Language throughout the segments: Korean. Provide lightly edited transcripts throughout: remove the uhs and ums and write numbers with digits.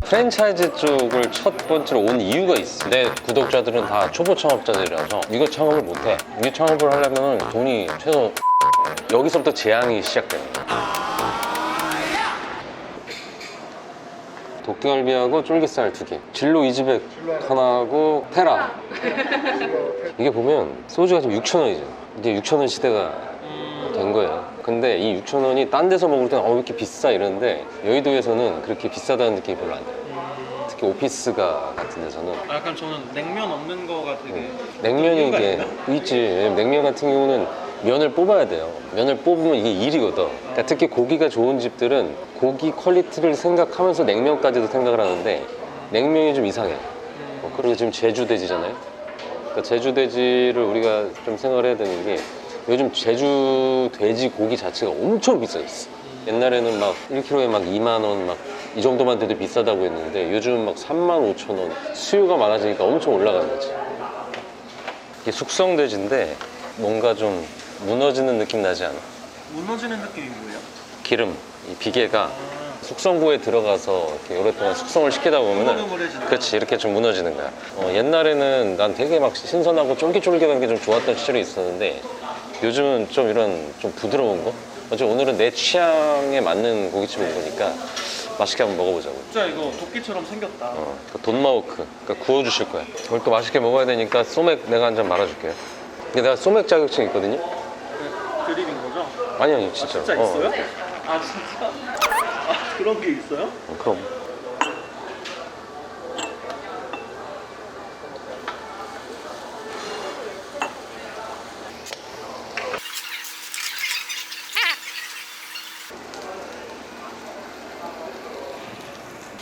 프랜차이즈 쪽을 첫 번째로 온 이유가 있어. 내 구독자들은 다 초보 창업자들이라서 이거 창업을 못해. 이 창업을 하려면 돈이 최소 여기서부터 재앙이 시작됩니다. 도깨갈비하고 쫄깃살 2개, 진로 이즈백 하나하고 테라. 이게 보면 소주가 지금 6,000원이죠. 이게 6,000원 시대가 된 거예요. 근데 이 6,000원이 딴 데서 먹을 때는 왜 이렇게 비싸 이러는데 여의도에서는 그렇게 비싸다는 느낌이 별로 안 들어요. 특히 오피스가 같은 데서는. 약간 저는 냉면 없는 거가 되게 냉면이 이게 있지. 왜냐면 냉면 같은 경우는 면을 뽑아야 돼요. 면을 뽑으면 이게 일이거든. 그러니까 특히 고기가 좋은 집들은 고기 퀄리티를 생각하면서 냉면까지도 생각을 하는데 냉면이 좀 이상해. 그리고 지금 제주돼지잖아요. 그러니까 제주돼지를 우리가 좀 생각을 해야 되는 게 요즘 제주 돼지 고기 자체가 엄청 비싸졌어. 옛날에는 막 1kg에 막 2만 원 막 이 정도만 돼도 비싸다고 했는데 요즘 막 35,000원. 수요가 많아지니까 엄청 올라가는 거지. 이게 숙성돼지인데 뭔가 좀 무너지는 느낌 나지 않아? 무너지는 느낌이 뭐예요? 기름, 이 비계가 숙성고에 들어가서 이렇게 오랫동안 숙성을 시키다 보면은 흐물흐물해지는 그렇지 이렇게 좀 무너지는 거야. 옛날에는 난 되게 막 신선하고 쫄깃쫄깃한 게 좀 좋았던 시절이 있었는데 요즘은 좀 이런 좀 부드러운 거? 어차피 오늘은 내 취향에 맞는 고깃집을 온 거니까 맛있게 한번 먹어보자고. 진짜 이거 도끼처럼 생겼다. 그 돈마호크, 그러니까 구워주실 거야. 오늘 또 맛있게 먹어야 되니까 소맥 내가 한 잔 말아줄게요. 근데 내가 소맥 자격증 있거든요? 드립인 거죠? 아니 진짜로. 진짜 있어요? 아 진짜? 아 그런 게 있어요? 그럼.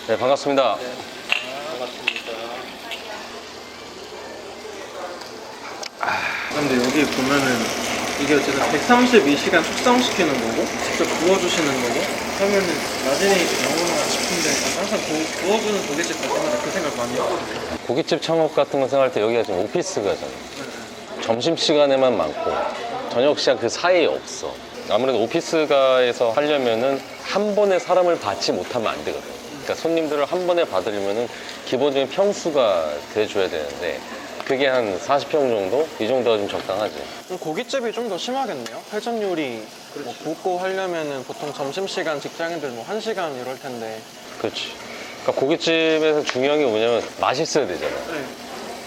네, 반갑습니다. 반갑습니다. 근데 여기 보면은 이게 어쨌든 132시간 숙성시키는 거고 직접 구워주시는 거고 하면은 나중에 영어나 싶은데 항상 구워주는 고깃집 갈 때마다 그 생각 많이 하거든요. 고깃집 창업 같은 거 생각할 때 여기가 지금 오피스가잖아. 점심시간에만 많고 저녁 시간 그 사이에 없어. 아무래도 오피스가에서 하려면은 한 번에 사람을 받지 못하면 안 되거든. 그러니까 손님들을 한 번에 받으려면은 기본적인 평수가 돼줘야 되는데 그게 한 40평 정도? 이 정도가 좀 적당하지. 고깃집이 좀 더 심하겠네요. 회전 요리 뭐 굽고 하려면은 보통 점심시간 직장인들 뭐 1시간 이럴 텐데. 그렇지. 그러니까 고깃집에서 중요한 게 뭐냐면 맛있어야 되잖아. 네.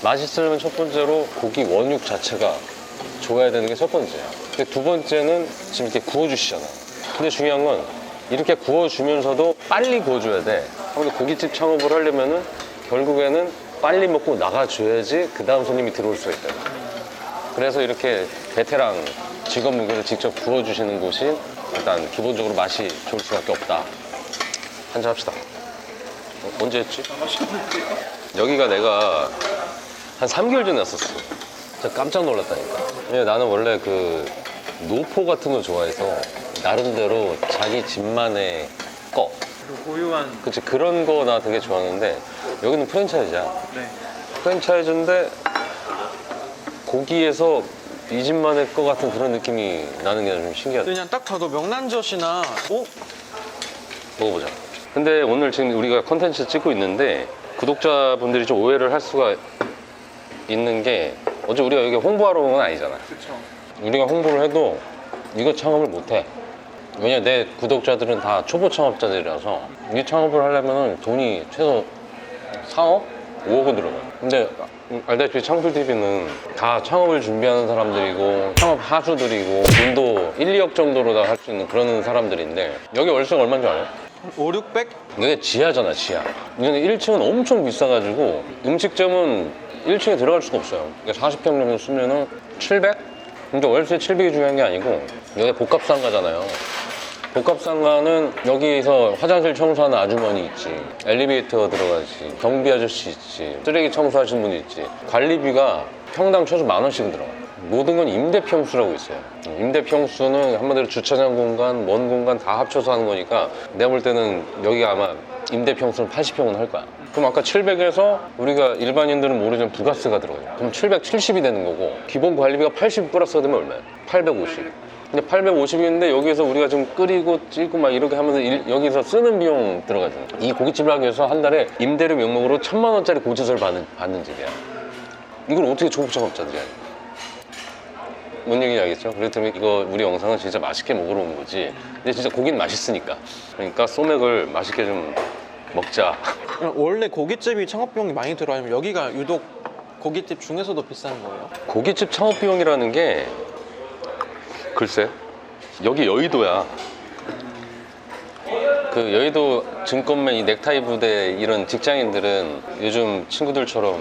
맛있으려면 첫 번째로 고기 원육 자체가 좋아야 되는 게 첫 번째야. 근데 두 번째는 지금 이렇게 구워주시잖아. 근데 중요한 건 이렇게 구워주면서도 빨리 구워줘야 돼. 근데 고깃집 창업을 하려면은 결국에는 빨리 먹고 나가줘야지 그 다음 손님이 들어올 수가 있다. 그래서 이렇게 베테랑 직업무게를 직접 구워주시는 곳이 일단 기본적으로 맛이 좋을 수밖에 없다. 한잔 합시다. 언제 했지? 여기가 내가 한 3개월 전에 왔었어. 진짜 깜짝 놀랐다니까. 왜냐면 나는 원래 그 노포 같은 거 좋아해서 나름대로 자기 집만의 거. 그리고 고유한. 그치, 그런 거 나 되게 좋아하는데 여기는 프랜차이즈야. 네. 프랜차이즈인데 고기에서 이 집만의 거 같은 그런 느낌이 나는 게 좀 신기하다. 그냥 딱 봐도 명란젓이나 먹어보자. 근데 오늘 지금 우리가 컨텐츠 찍고 있는데 구독자분들이 좀 오해를 할 수가 있는 게 어제 우리가 여기 홍보하러 온 건 아니잖아. 그렇죠. 우리가 홍보를 해도 이거 창업을 못해. 왜냐 내 구독자들은 다 초보 창업자들이라서 이 창업을 하려면 돈이 최소 4억? 5억은 들어가. 근데 알다시피 창풀TV는 다 창업을 준비하는 사람들이고 창업 하수들이고 돈도 1, 2억 정도로 다 할 수 있는 그런 사람들인데 여기 월세가 얼마인 줄 알아요? 5, 600? 이게 지하잖아, 지하. 근데 1층은 엄청 비싸가지고 음식점은 1층에 들어갈 수가 없어요. 그러니까 40평 정도 쓰면은 700? 근데 월세 700이 중요한 게 아니고 여기 복합상가잖아요. 복합상가는 여기서 화장실 청소하는 아주머니 있지, 엘리베이터 들어가지, 경비 아저씨 있지, 쓰레기 청소하시는 분 있지. 관리비가 평당 최소 10,000원씩은 들어가. 모든 건 임대평수라고 있어요. 임대평수는 한마디로 주차장 공간, 먼 공간 다 합쳐서 하는 거니까 내가 볼 때는 여기가 아마 임대평수는 80평은 할 거야. 그럼 아까 700에서 우리가 일반인들은 모르지만 부가세가 들어가죠. 그럼 770이 되는 거고 기본 관리비가 80 플러스가 되면 얼마야? 850. 근데 850인데 여기서 우리가 좀 끓이고 찌고 막 이렇게 하면서 여기서 쓰는 비용 들어가잖아. 이 고깃집을 하기 위해서 한 달에 임대료 명목으로 1,000만 원짜리 고지서를 받는 집이야. 이걸 어떻게 초보창업자들이 하냐. 뭔 얘기인지 알겠죠? 그렇다면 이거 우리 영상은 진짜 맛있게 먹으러 온 거지. 근데 진짜 고기는 맛있으니까. 그러니까 소맥을 맛있게 좀 먹자. 원래 고깃집이 창업 비용이 많이 들어요? 아니면 여기가 유독 고깃집 중에서도 비싼 거예요? 고깃집 창업 비용이라는 게 글쎄 여기 여의도야. 그 여의도 증권맨 이 넥타이 부대 이런 직장인들은 요즘 친구들처럼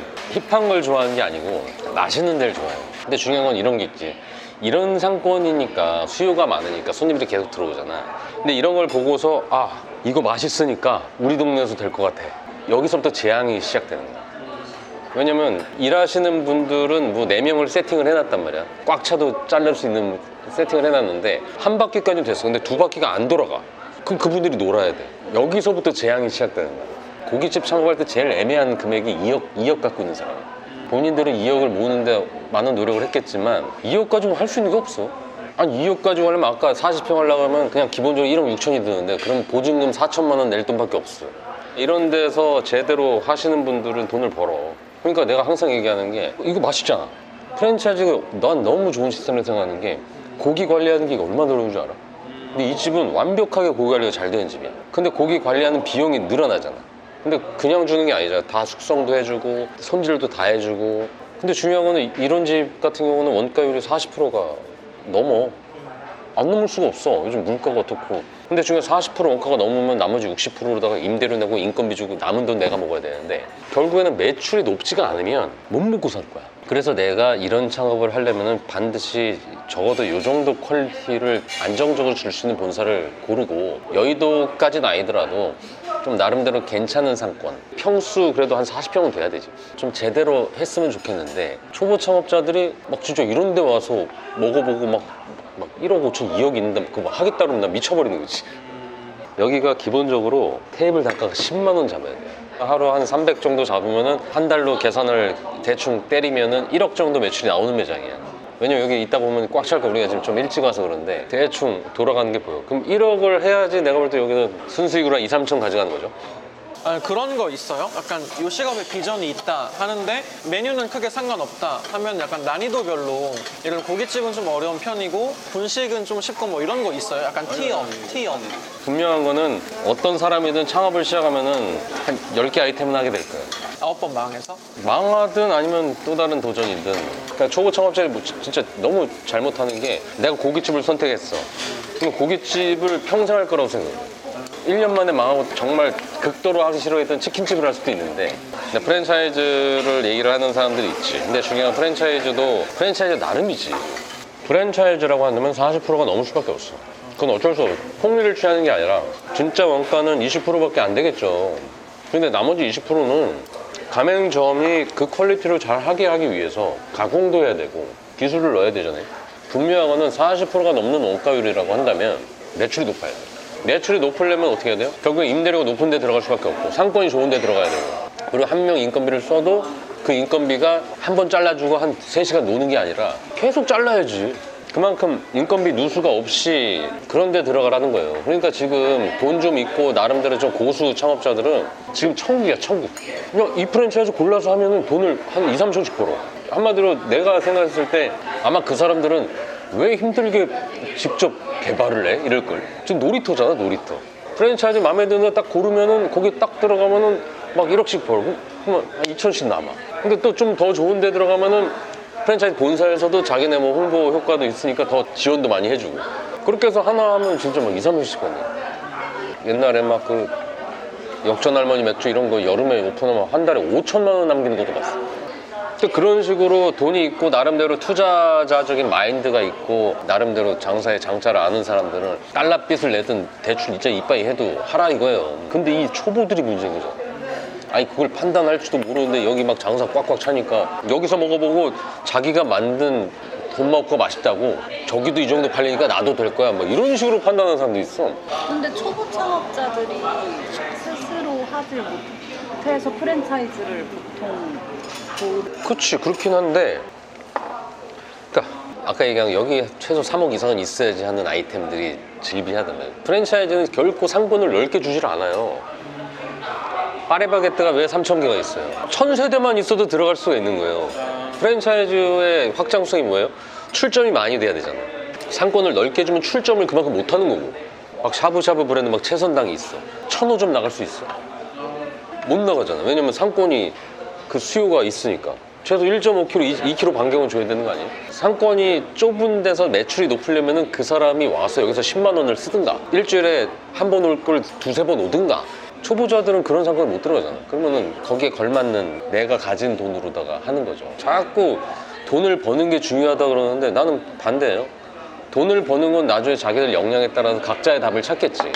힙한 걸 좋아하는 게 아니고 맛있는 데를 좋아해요. 근데 중요한 건 이런 게 있지. 이런 상권이니까 수요가 많으니까 손님들이 계속 들어오잖아. 근데 이런 걸 보고서 아 이거 맛있으니까 우리 동네에서 될 것 같아. 여기서부터 재앙이 시작되는 거야. 왜냐면 일하시는 분들은 뭐 4명을 세팅을 해놨단 말이야. 꽉 차도 자를 수 있는 세팅을 해놨는데 한 바퀴까지 됐어. 근데 2바퀴가 안 돌아가. 그럼 그분들이 놀아야 돼. 여기서부터 재앙이 시작되는 거야. 고깃집 창업할 때 제일 애매한 금액이 2억 갖고 있는 사람. 본인들은 2억을 모으는데 많은 노력을 했겠지만 2억 가지고 할 수 있는 게 없어. 아니 2억 가지고 하려면 아까 40평 하려고 하면 그냥 기본적으로 1억 6천이 드는데 그럼 보증금 4천만 원 낼 돈밖에 없어. 이런 데서 제대로 하시는 분들은 돈을 벌어. 그러니까 내가 항상 얘기하는 게 이거 맛있잖아. 프랜차이즈가 난 너무 좋은 시스템을 생각하는 게 고기 관리하는 게 얼마나 어려운 줄 알아? 근데 이 집은 완벽하게 고기 관리가 잘 되는 집이야. 근데 고기 관리하는 비용이 늘어나잖아. 근데 그냥 주는 게 아니잖아. 다 숙성도 해주고 손질도 다 해주고. 근데 중요한 거는 이런 집 같은 경우는 원가율이 40%가 넘어. 안 넘을 수가 없어. 요즘 물가가 어떻고. 근데 중요한 40% 원가가 넘으면 나머지 60%로다가 임대료 내고 인건비 주고 남은 돈 내가 먹어야 되는데 결국에는 매출이 높지가 않으면 못 먹고 살 거야. 그래서 내가 이런 창업을 하려면 반드시 적어도 이 정도 퀄리티를 안정적으로 줄 수 있는 본사를 고르고 여의도까지는 아니더라도 좀 나름대로 괜찮은 상권 평수 그래도 한 40평은 돼야 되지. 좀 제대로 했으면 좋겠는데 초보 창업자들이 막 진짜 이런 데 와서 먹어보고 막 1억 5천 2억 있는데 그거 막 하겠다 그러면 나 미쳐버리는 거지. 여기가 기본적으로 테이블 단가가 10만 원 잡아야 돼. 하루 한 300 정도 잡으면은 한 달로 계산을 대충 때리면은 1억 정도 매출이 나오는 매장이야. 왜냐면 여기 있다 보면 꽉 찰까. 우리가 지금 좀 일찍 와서 그런데 대충 돌아가는 게 보여. 그럼 1억을 해야지 내가 볼 때 여기는 순수익으로 한 2, 3천 가져가는 거죠. 아니, 그런 거 있어요? 약간 요 식업에 비전이 있다 하는데 메뉴는 크게 상관없다 하면 약간 난이도별로 이런 고깃집은 좀 어려운 편이고 분식은 좀 쉽고 뭐 이런 거 있어요? 약간 티어. 분명한 거는 어떤 사람이든 창업을 시작하면은 한 10개 아이템은 하게 될 거예요. 9번 망해서? 망하든 아니면 또 다른 도전이든. 그러니까 초보 창업자들이 뭐 진짜 너무 잘못하는 게 내가 고깃집을 선택했어. 그럼 고깃집을 평생 할 거라고 생각해. 1년 만에 망하고 정말 극도로 하기 싫어했던 치킨집을 할 수도 있는데 근데 프랜차이즈를 얘기를 하는 사람들이 있지. 근데 중요한 프랜차이즈도 프랜차이즈 나름이지. 프랜차이즈라고 한다면 40%가 넘을 수밖에 없어. 그건 어쩔 수 없어. 폭리를 취하는 게 아니라 진짜 원가는 20%밖에 안 되겠죠. 근데 나머지 20%는 가맹점이 그 퀄리티를 잘 하게 하기 위해서 가공도 해야 되고 기술을 넣어야 되잖아요. 분명한 거는 40%가 넘는 원가율이라고 한다면 매출이 높아야 돼. 매출이 높으려면 어떻게 해야 돼요? 결국에 임대료가 높은 데 들어갈 수밖에 없고 상권이 좋은 데 들어가야 되고 그리고 한 명 인건비를 써도 그 인건비가 한 번 잘라주고 한 3시간 노는 게 아니라 계속 잘라야지. 그만큼 인건비 누수가 없이 그런 데 들어가라는 거예요. 그러니까 지금 돈 좀 있고 나름대로 좀 고수 창업자들은 지금 천국이야, 천국. 그냥 이 프랜차이즈 골라서 하면은 돈을 한 2, 3천씩 벌어. 한마디로 내가 생각했을 때 아마 그 사람들은 왜 힘들게 직접 개발을 해? 이럴걸. 지금 놀이터잖아, 놀이터. 프랜차이즈 마음에 드는 거 딱 고르면은 거기 딱 들어가면은 막 1억씩 벌고 그러면 한 2천씩 남아. 근데 또 좀 더 좋은 데 들어가면은 프랜차이즈 본사에서도 자기네 뭐 홍보 효과도 있으니까 더 지원도 많이 해주고. 그렇게 해서 하나 하면 진짜 막 2, 3천씩 버네. 옛날에 막 그 역전 할머니 맥주 이런 거 여름에 오픈하면 한 달에 5천만 원 남기는 것도 봤어. 그런 식으로 돈이 있고 나름대로 투자자적인 마인드가 있고 나름대로 장사에 장자를 아는 사람들은 달러빚을 내든 대출 이자 이빠이 해도 하라 이거예요. 근데 이 초보들이 문제인 거죠. 아니 그걸 판단할지도 모르는데 여기 막 장사 꽉꽉 차니까 여기서 먹어보고 자기가 만든 돈 먹고 맛있다고 저기도 이 정도 팔리니까 나도 될 거야 뭐 이런 식으로 판단하는 사람도 있어. 근데 초보 창업자들이 스스로 하질 못해서 프랜차이즈를 보통 그치 그렇긴 한데 그러니까 아까 얘기한 여기 최소 3억 이상은 있어야지 하는 아이템들이 즐비하다면 프랜차이즈는 결코 상권을 넓게 주질 않아요. 파리바게뜨가 왜 3,000개가 있어요? 1,000세대만 있어도 들어갈 수가 있는 거예요. 프랜차이즈의 확장성이 뭐예요? 출점이 많이 돼야 되잖아. 상권을 넓게 주면 출점을 그만큼 못하는 거고. 막 샤브샤브 브랜드 막 최선당이 있어. 1,005점 나갈 수 있어? 못 나가잖아. 왜냐면 상권이 그 수요가 있으니까. 최소 1.5kg, 2kg 반경은 줘야 되는 거 아니에요? 상권이 좁은 데서 매출이 높으려면 그 사람이 와서 여기서 10만 원을 쓰든가 일주일에 한 번 올 걸 두세 번 오든가. 초보자들은 그런 상권에 못 들어가잖아. 그러면은 거기에 걸맞는 내가 가진 돈으로다가 하는 거죠. 자꾸 돈을 버는 게 중요하다 그러는데 나는 반대예요. 돈을 버는 건 나중에 자기들 역량에 따라서 각자의 답을 찾겠지.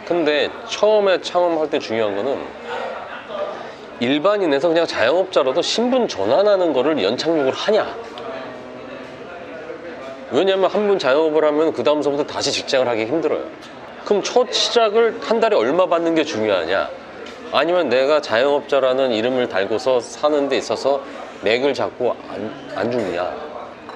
근데 처음에 창업할 때 중요한 거는 일반인에서 그냥 자영업자라도 신분 전환하는 거를 연착륙을 하냐. 왜냐면 한 번 자영업을 하면 그 다음서부터 다시 직장을 하기 힘들어요. 그럼 첫 시작을 한 달에 얼마 받는 게 중요하냐, 아니면 내가 자영업자라는 이름을 달고서 사는 데 있어서 맥을 잡고 안 죽냐.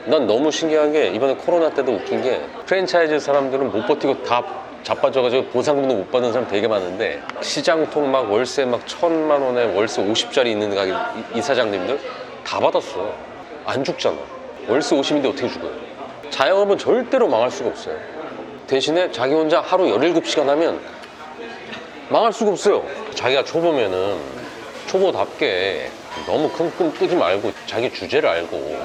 난 너무 신기한 게 이번에 코로나 때도 웃긴 게 프랜차이즈 사람들은 못 버티고 다 자빠져가지고 보상금도 못 받는 사람 되게 많은데 시장통 막 월세 막 1,000만 원에 월세 50짜리 있는 가게 이사장님들 다 받았어. 안 죽잖아. 월세 50인데 어떻게 죽어요? 자영업은 절대로 망할 수가 없어요. 대신에 자기 혼자 하루 17시간 하면 망할 수가 없어요. 자기가 초보면은 초보답게 너무 큰 꿈 꾸지 말고 자기 주제를 알고,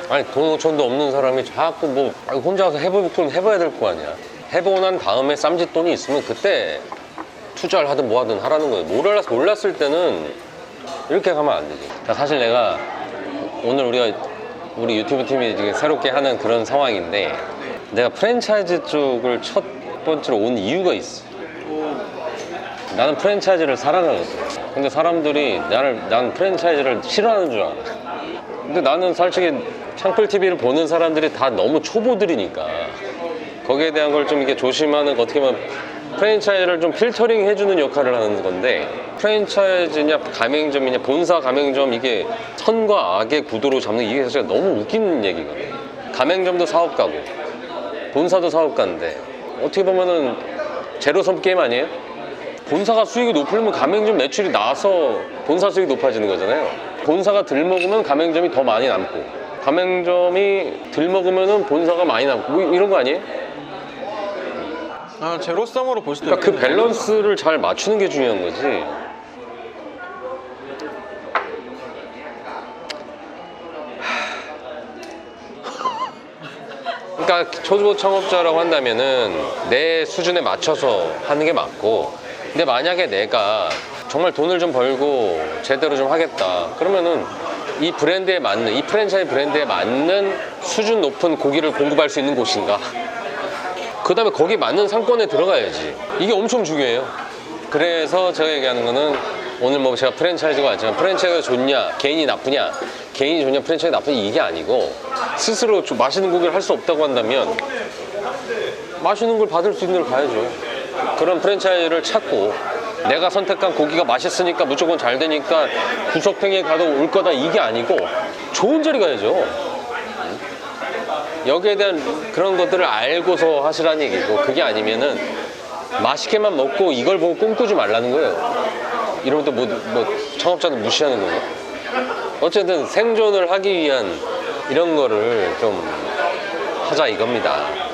아니 돈오천도 없는 사람이 자꾸 뭐 혼자서 해볼 돈 해봐야 될 거 아니야. 해보고 난 다음에 쌈짓돈이 있으면 그때 투자를 하든 뭐 하든 하라는 거예요. 몰랐을 때는 이렇게 가면 안 되지. 사실 내가 오늘 우리 유튜브 팀이 지금 새롭게 하는 그런 상황인데 내가 프랜차이즈 쪽을 첫 번째로 온 이유가 있어. 나는 프랜차이즈를 사랑하거든. 근데 사람들이 난 프랜차이즈를 싫어하는 줄 알아. 근데 나는 솔직히 창풀TV를 보는 사람들이 다 너무 초보들이니까 거기에 대한 걸 좀 이렇게 조심하는, 어떻게 보면 프랜차이즈를 좀 필터링 해주는 역할을 하는 건데, 프랜차이즈냐 가맹점이냐 본사 가맹점, 이게 선과 악의 구도로 잡는 이게 사실 너무 웃기는 얘기거든. 가맹점도 사업가고 본사도 사업가인데 어떻게 보면은 제로섬 게임 아니에요? 본사가 수익이 높으면 가맹점 매출이 나서 본사 수익이 높아지는 거잖아요. 본사가 덜 먹으면 가맹점이 더 많이 남고, 가맹점이 덜 먹으면 본사가 많이 남고, 뭐 이런 거 아니에요? 아, 제로섬으로 볼 수도 그러니까 그 있겠네. 밸런스를 잘 맞추는 게 중요한 거지. 그러니까 초보 창업자라고 한다면은 내 수준에 맞춰서 하는 게 맞고, 근데 만약에 내가 정말 돈을 좀 벌고 제대로 좀 하겠다 그러면은 이 브랜드에 맞는, 이 프랜차이즈 브랜드에 맞는 수준 높은 고기를 공급할 수 있는 곳인가, 그 다음에 거기 맞는 상권에 들어가야지. 이게 엄청 중요해요. 그래서 제가 얘기하는 거는, 오늘 뭐 제가 프랜차이즈가 왔지만 프랜차이즈가 좋냐 개인이 나쁘냐, 개인이 좋냐 프랜차이즈 나쁘냐 이게 아니고, 스스로 좀 맛있는 고기를 할 수 없다고 한다면 맛있는 걸 받을 수 있는 걸 가야죠. 그런 프랜차이즈를 찾고, 내가 선택한 고기가 맛있으니까 무조건 잘 되니까 구석탱이에 가도 올 거다 이게 아니고 좋은 자리 가야죠. 여기에 대한 그런 것들을 알고서 하시라는 얘기고, 그게 아니면은 맛있게만 먹고 이걸 보고 꿈꾸지 말라는 거예요. 이러면 또 뭐 창업자들 무시하는 거예요. 어쨌든 생존을 하기 위한 이런 거를 좀 하자 이겁니다.